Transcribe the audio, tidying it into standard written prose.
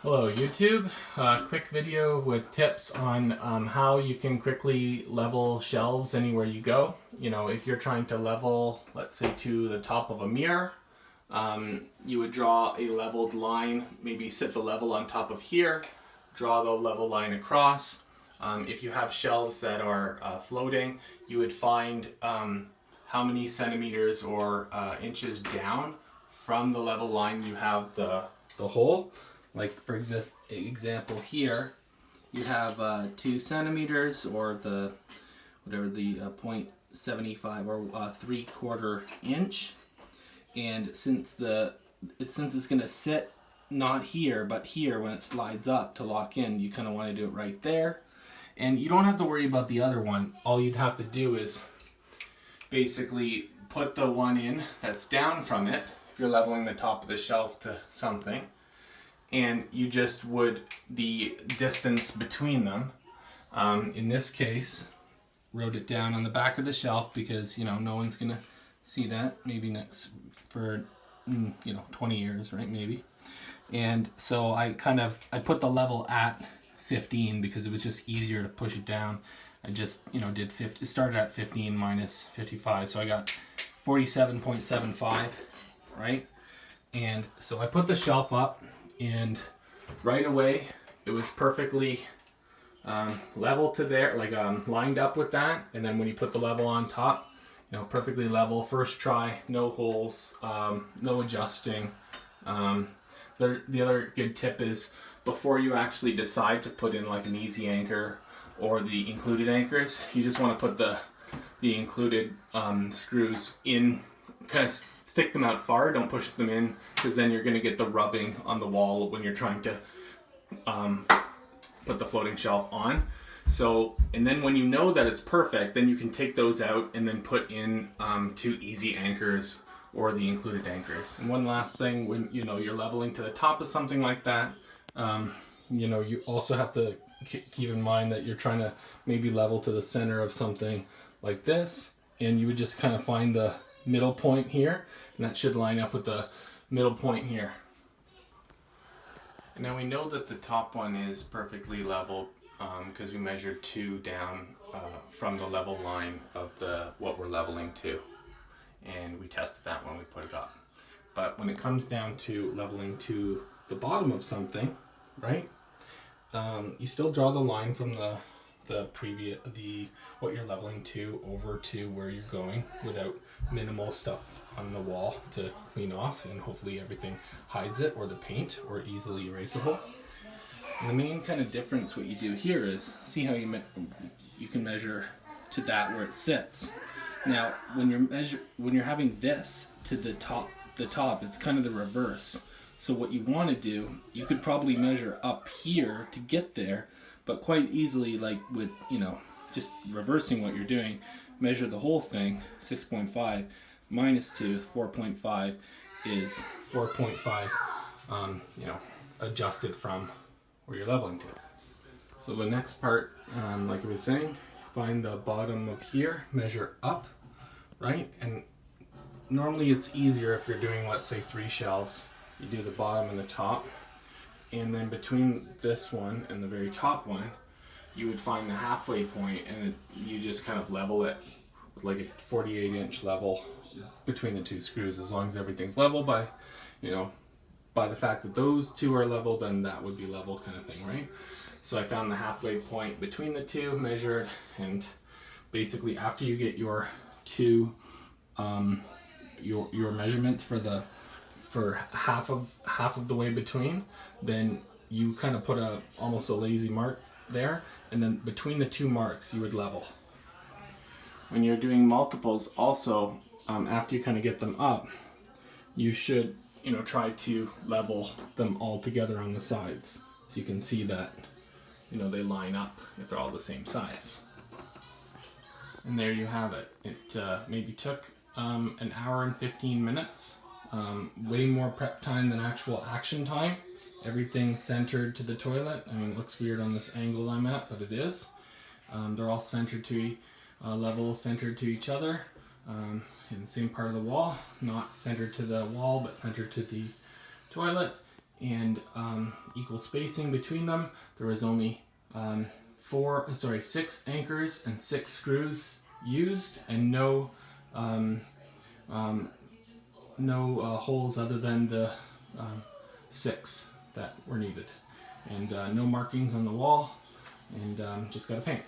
Hello YouTube, quick video with tips on how you can quickly level shelves anywhere you go. You know, if you're trying to level, let's say to the top of a mirror, you would draw a leveled line, maybe set the level on top of here, draw the level line across. If you have shelves that are floating, you would find how many centimeters or inches down from the level line you have the hole. Like for example here, you have 2 centimeters or the whatever the 0.75 or 3/4 inch, and since it's going to sit not here but here when it slides up to lock in, you kind of want to do it right there, and you don't have to worry about the other one. All you'd have to do is basically put the one in that's down from it if you're leveling the top of the shelf to something, and you just would the distance between them. In this case, wrote it down on the back of the shelf because, you know, no one's gonna see that maybe next for 20 years, right? Maybe. And so I put the level at 15 because it was just easier to push it down. I just, did 50, started at 15 minus 55, so I got 47.75, right? And so I put the shelf up, and right away it was perfectly level to there, like lined up with that. And then when you put the level on top, perfectly level, first try, no holes, no adjusting. The other good tip is, before you actually decide to put in like an easy anchor or the included anchors, you just want to put the included screws in, kind of stick them out far, don't push them in, because then you're going to get the rubbing on the wall when you're trying to put the floating shelf on. So, and then when you know that it's perfect, then you can take those out and then put in 2 easy anchors or the included anchors. And one last thing, when you're leveling to the top of something like that, you also have to keep in mind that you're trying to maybe level to the center of something like this, and you would just kind of find the middle point here, and that should line up with the middle point here. Now we know that the top one is perfectly leveled because we measured 2 down from the level line of what we're leveling to, and we tested that when we put it up. But when it comes down to leveling to the bottom of something, right, you still draw the line from what you're leveling to over to where you're going, without minimal stuff on the wall to clean off, and hopefully everything hides it, or the paint, or easily erasable. And the main kind of difference what you do here is, see how you can measure to that where it sits. Now when you're having this to the top, it's kind of the reverse. So what you want to do, you could probably measure up here to get there, but quite easily, like with, just reversing what you're doing, measure the whole thing. 6.5 minus 2, 4.5 is 4.5, adjusted from where you're leveling to. So the next part, like I was saying, find the bottom of here, measure up, right? And normally it's easier if you're doing, let's say, 3 shelves. You do the bottom and the top, and then between this one and the very top one, you would find the halfway point, and you just kind of level it with like a 48-inch level between the 2 screws. As long as everything's level by the fact that those 2 are level, then that would be level, kind of thing, right? So I found the halfway point between the 2, measured, and basically after you get your 2 your measurements for half of the way between, then you kind of put almost a lazy mark there, and then between the 2 marks you would level. When you're doing multiples also, after you kind of get them up, you should try to level them all together on the sides, so you can see that they line up if they're all the same size. And there you have it. It maybe took an hour and 15 minutes. Way more prep time than actual action time. Everything centered to the toilet. I mean, it looks weird on this angle I'm at, but it is. They're all centered to level, centered to each other, in the same part of the wall. Not centered to the wall, but centered to the toilet. and equal spacing between them. There was only 6 anchors and 6 screws used, and no holes other than the 6 that were needed, and no markings on the wall, and just got to paint.